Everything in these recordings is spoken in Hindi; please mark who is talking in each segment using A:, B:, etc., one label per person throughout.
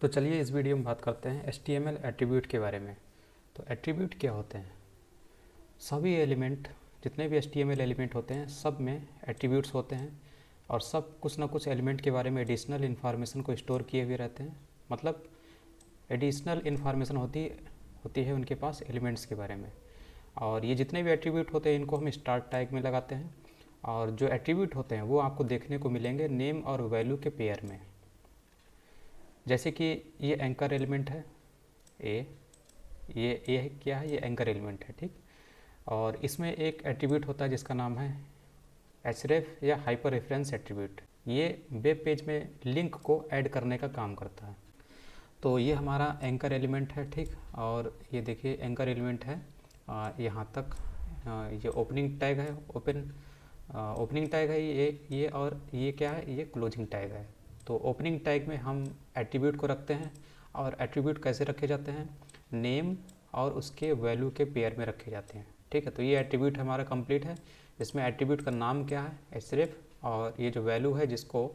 A: तो चलिए इस वीडियो में बात करते हैं HTML एट्रीब्यूट के बारे में। तो एट्रीब्यूट क्या होते हैं? सभी एलिमेंट, जितने भी HTML एलिमेंट होते हैं सब में एट्रीब्यूट्स होते हैं और सब कुछ ना कुछ एलिमेंट के बारे में एडिशनल इन्फॉर्मेशन को स्टोर किए हुए रहते हैं। मतलब एडिशनल इन्फॉर्मेशन होती है उनके पास एलिमेंट्स के बारे में। और ये जितने भी एट्रीब्यूट होते हैं इनको हम स्टार टैग में लगाते हैं और जो एट्रीब्यूट होते हैं वो आपको देखने को मिलेंगे नेम और वैल्यू के पेयर में। जैसे कि ये एंकर एलिमेंट है ये क्या है? ये एंकर एलिमेंट है, ठीक। और इसमें एक एट्रीब्यूट होता है जिसका नाम है href या हाइपर रेफरेंस एट्रीब्यूट। ये वेब पेज में लिंक को ऐड करने का काम करता है। तो ये हमारा एंकर एलिमेंट है, ठीक। और ये देखिए एंकर एलिमेंट है यहाँ तक। ये ओपनिंग टैग है, ओपनिंग टैग है ये और ये क्या है? ये क्लोजिंग टैग है। तो ओपनिंग टैग में हम एट्रीब्यूट को रखते हैं और एट्रीब्यूट कैसे रखे जाते हैं? नेम और उसके वैल्यू के पेयर में रखे जाते हैं, ठीक है। तो ये एट्रीब्यूट हमारा कंप्लीट है। इसमें एट्रीब्यूट का नाम क्या है? href, और ये जो वैल्यू है जिसको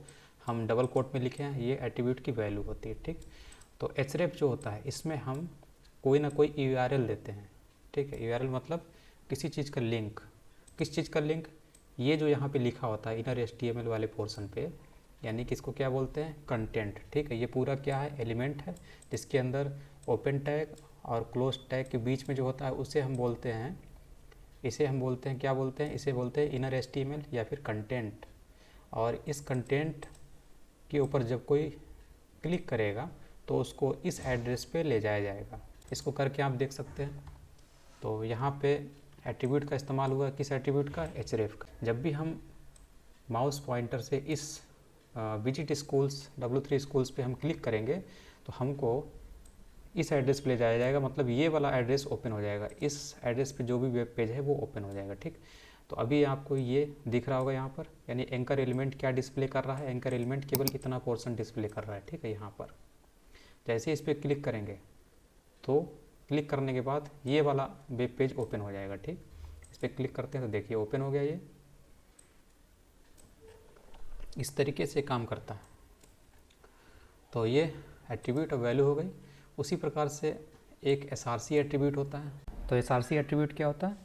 A: हम डबल कोट में लिखे हैं ये एट्रीब्यूट की वैल्यू होती है, ठीक। तो href जो होता है इसमें हम कोई ना कोई URL देते हैं, ठीक है। URL मतलब किसी चीज़ का लिंक। किस चीज़ का लिंक? ये जो यहाँ पे लिखा होता है इनर HTML वाले पोर्शन पे, यानी कि इसको क्या बोलते हैं? कंटेंट, ठीक है। ये पूरा क्या है? एलिमेंट है जिसके अंदर ओपन टैग और क्लोज टैग के बीच में जो होता है इसे हम बोलते हैं क्या बोलते हैं? इसे बोलते हैं इनर HTML या फिर कंटेंट। और इस कंटेंट के ऊपर जब कोई क्लिक करेगा तो उसको इस एड्रेस पे ले जाया जाएगा। इसको करके आप देख सकते हैं। तो यहाँ पे एट्रीब्यूट का इस्तेमाल हुआ, किस एट्रीब्यूट का? href का। जब भी हम माउस पॉइंटर से इस विजिट स्कूल्स W3 स्कूल्स पे हम क्लिक करेंगे तो हमको इस एड्रेस पे ले जाया जाएगा, मतलब ये वाला एड्रेस ओपन हो जाएगा। इस एड्रेस पे जो भी वेब पेज है वो ओपन हो जाएगा, ठीक। तो अभी आपको ये दिख रहा होगा यहाँ पर, यानी एंकर एलिमेंट क्या डिस्प्ले कर रहा है? एंकर एलिमेंट केवल इतना पोर्शन डिस्प्ले कर रहा है, ठीक है। यहाँ पर जैसे इस पर क्लिक करेंगे तो क्लिक करने के बाद ये वाला वेब पेज ओपन हो जाएगा, ठीक। इस पर क्लिक करते हैं तो देखिए ओपन हो गया। ये इस तरीके से काम करता है। तो ये एट्रीब्यूट और वैल्यू हो गई। उसी प्रकार से एक src एट्रीब्यूट होता है। तो src एट्रीब्यूट क्या होता है?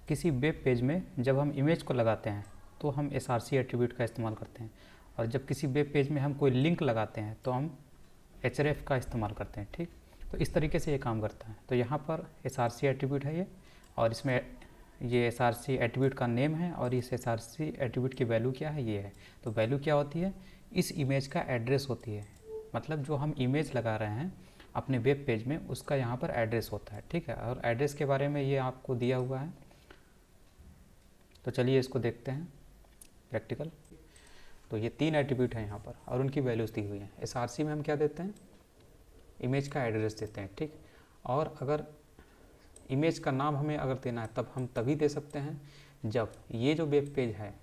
A: किसी वेब पेज में जब हम इमेज को लगाते हैं तो हम src एट्रीब्यूट का इस्तेमाल करते हैं, और जब किसी वेब पेज में हम कोई लिंक लगाते हैं तो हम href का इस्तेमाल करते हैं, ठीक। तो इस तरीके से ये काम करता है। तो यहाँ पर src एट्रीब्यूट है ये, और इसमें ये src एट्रीब्यूट का नेम है और इस src एट्रीब्यूट की वैल्यू क्या है? ये है। तो वैल्यू क्या होती है? इस इमेज का एड्रेस होती है, मतलब जो हम इमेज लगा रहे हैं अपने वेब पेज में उसका यहाँ पर एड्रेस होता है, ठीक है। और एड्रेस के बारे में ये आपको दिया हुआ है। तो चलिए इसको देखते हैं प्रैक्टिकल। तो ये 3 एट्रीब्यूट हैं यहाँ पर और उनकी वैल्यूज़ दी हुई हैं। src में हम क्या देते हैं? इमेज का एड्रेस देते हैं, ठीक। और अगर इमेज का नाम हमें अगर देना है तब हम तभी दे सकते हैं जब ये जो वेब पेज है,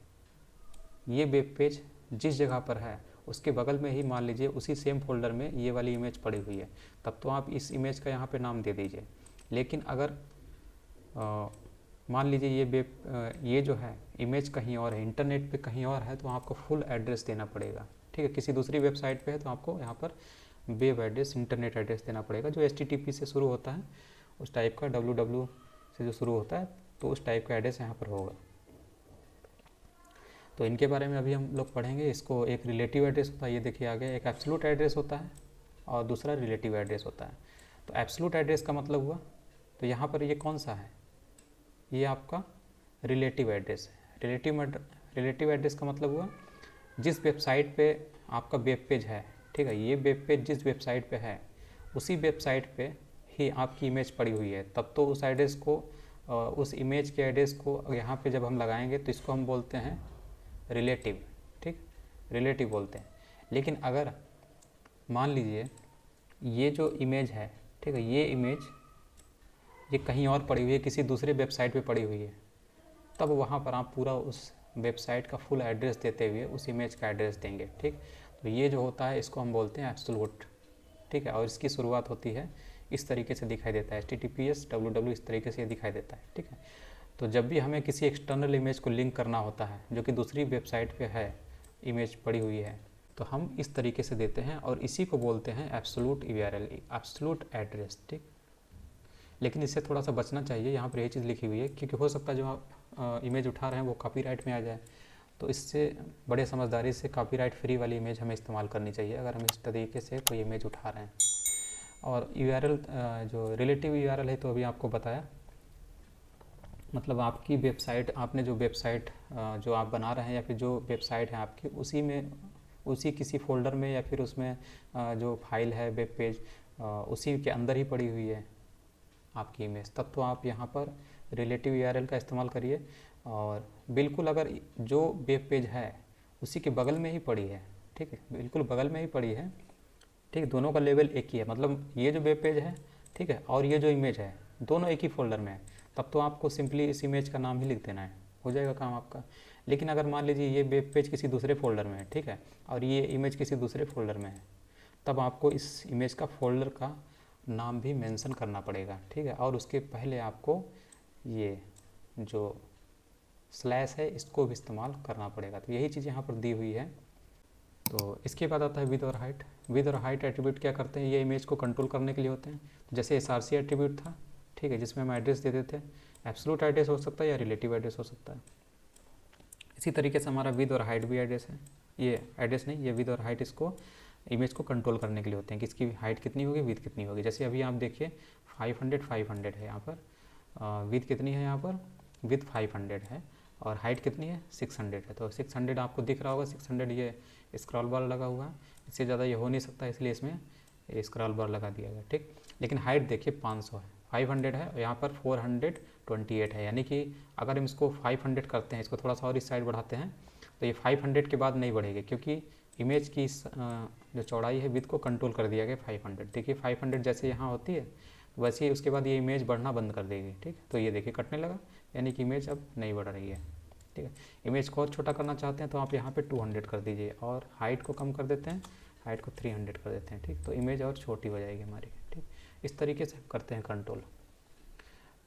A: ये वेब पेज जिस जगह पर है उसके बगल में ही मान लीजिए उसी सेम फोल्डर में ये वाली इमेज पड़ी हुई है, तब तो आप इस इमेज का यहाँ पे नाम दे दीजिए। लेकिन अगर मान लीजिए ये जो है इमेज कहीं और है, इंटरनेट पे कहीं और है, तो आपको फुल एड्रेस देना पड़ेगा, ठीक है। किसी दूसरी वेबसाइट पे है तो आपको यहाँ पर वेब एड्रेस, इंटरनेट एड्रेस देना पड़ेगा जो HTTP से शुरू होता है, उस टाइप का, www से जो शुरू होता है, तो उस टाइप का एड्रेस यहाँ पर होगा। तो इनके बारे में अभी हम लोग पढ़ेंगे। इसको एक रिलेटिव एड्रेस होता है, ये देखिए आगे एक एब्सोल्यूट एड्रेस होता है और दूसरा रिलेटिव एड्रेस होता है। तो एब्सोल्यूट एड्रेस का मतलब हुआ, तो यहाँ पर ये कौन सा है? ये आपका रिलेटिव एड्रेस है। रिलेटिव एड्रेस का मतलब हुआ जिस वेबसाइट पे आपका वेब पेज है, ठीक है, ये वेब पेज जिस वेबसाइट पे है उसी वेबसाइट पे ही आपकी इमेज पड़ी हुई है, तब तो उस एड्रेस को, उस इमेज के एड्रेस को यहाँ पे जब हम लगाएंगे तो इसको हम बोलते हैं रिलेटिव, ठीक, रिलेटिव बोलते हैं। लेकिन अगर मान लीजिए ये जो इमेज है, ठीक है, ये इमेज ये कहीं और पड़ी हुई है, किसी दूसरे वेबसाइट पे पड़ी हुई है, तब वहाँ पर आप पूरा उस वेबसाइट का फुल एड्रेस देते हुए उस इमेज का एड्रेस देंगे, ठीक। तो ये जो होता है इसको हम बोलते हैं एब्सोल्यूट, ठीक है। और इसकी शुरुआत होती है इस तरीके से दिखाई देता है, HTTPS www इस तरीके से दिखाई देता है, ठीक है। तो जब भी हमें किसी एक्सटर्नल इमेज को लिंक करना होता है जो कि दूसरी वेबसाइट पे है, इमेज पड़ी हुई है, तो हम इस तरीके से देते हैं और इसी को बोलते हैं एब्सोल्यूट URL, एब्सोल्यूट एड्रेस। ठीक, लेकिन इससे थोड़ा सा बचना चाहिए। यहाँ पर ये चीज़ लिखी हुई है क्योंकि हो सकता है जो आप इमेज उठा रहे हैं वो कॉपीराइट में आ जाए, तो इससे बड़े समझदारी से कॉपीराइट फ्री वाली इमेज हमें इस्तेमाल करनी चाहिए अगर हम इस तरीके से कोई इमेज उठा रहे हैं। और URL जो रिलेटिव URL है तो अभी आपको बताया, मतलब आपकी वेबसाइट, आपने जो वेबसाइट जो आप बना रहे हैं या फिर जो वेबसाइट है आपकी, उसी में, उसी किसी फोल्डर में या फिर उसमें जो फाइल है वेब पेज, उसी के अंदर ही पड़ी हुई है आपकी इमेज, तब तो आप यहाँ पर रिलेटिव URL का इस्तेमाल करिए। और बिल्कुल अगर जो वेब पेज है उसी के बगल में ही पड़ी है, ठीक है, बिल्कुल बगल में ही पड़ी है, ठीक है, दोनों का लेवल एक ही है, मतलब ये जो वेब पेज है, ठीक है, और ये जो इमेज है, दोनों एक ही फोल्डर में है, तब तो आपको सिंपली इस इमेज का नाम ही लिख देना है, हो जाएगा काम आपका। लेकिन अगर मान लीजिए ये वेब पेज किसी दूसरे फोल्डर में है, ठीक है, और ये इमेज किसी दूसरे फोल्डर में है, तब आपको इस इमेज का फोल्डर का नाम भी मेंशन करना पड़ेगा, ठीक है, और उसके पहले आपको ये जो स्लैश है इसको भी इस्तेमाल करना पड़ेगा। तो यही चीज़ यहाँ पर दी हुई है। तो इसके बाद आता है विद और हाइट। विद और हाइट एट्रीब्यूट क्या करते हैं, ये इमेज को कंट्रोल करने के लिए होते हैं। जैसे SRC एट्रीब्यूट था, ठीक है, जिसमें हम एड्रेस देते थे, एब्सोल्यूट एड्रेस हो सकता है या रिलेटिव एड्रेस हो सकता है। इसी तरीके से हमारा विद और हाइट भी एड्रेस है, ये एड्रेस नहीं, ये विद और हाइट इसको इमेज को कंट्रोल करने के लिए होते हैं कि इसकी हाइट कितनी होगी, विद कितनी होगी। जैसे अभी आप देखिए 500 है यहाँ पर, विद कितनी है यहाँ पर, विद 500 है, और हाइट कितनी है 600 है। तो 600 आपको दिख रहा होगा, 600 ये स्क्रॉल बार लगा हुआ है, इससे ज़्यादा ये हो नहीं सकता, इसलिए इसमें स्क्रॉल बार लगा दिया गया, ठीक। लेकिन हाइट देखिए 500 है, 500 है, और यहाँ पर 428 है, यानी कि अगर हम इसको 500 करते हैं, इसको थोड़ा सा और इस साइड बढ़ाते हैं, तो ये 500 के बाद नहीं बढ़ेगी, क्योंकि इमेज की जो चौड़ाई है विद को कंट्रोल कर दिया गया 500। देखिए 500 जैसे यहाँ होती है वैसे ही उसके बाद ये इमेज बढ़ना बंद कर देगी, ठीक। तो ये देखिए कटने लगा, यानी कि इमेज अब नहीं बढ़ रही है, ठीक है। इमेज को और छोटा करना चाहते हैं तो आप यहाँ पे 200 कर दीजिए, और हाइट को कम कर देते हैं, हाइट को 300 कर देते हैं, ठीक। तो इमेज और छोटी हो जाएगी हमारी, ठीक। इस तरीके से करते हैं कंट्रोल।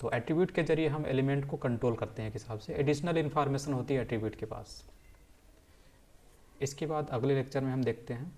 A: तो एट्रीब्यूट के जरिए हम एलिमेंट को कंट्रोल करते हैं, किस हिसाब से एडिशनल इन्फॉर्मेशन होती है एट्रीब्यूट के पास। इसके बाद अगले लेक्चर में हम देखते हैं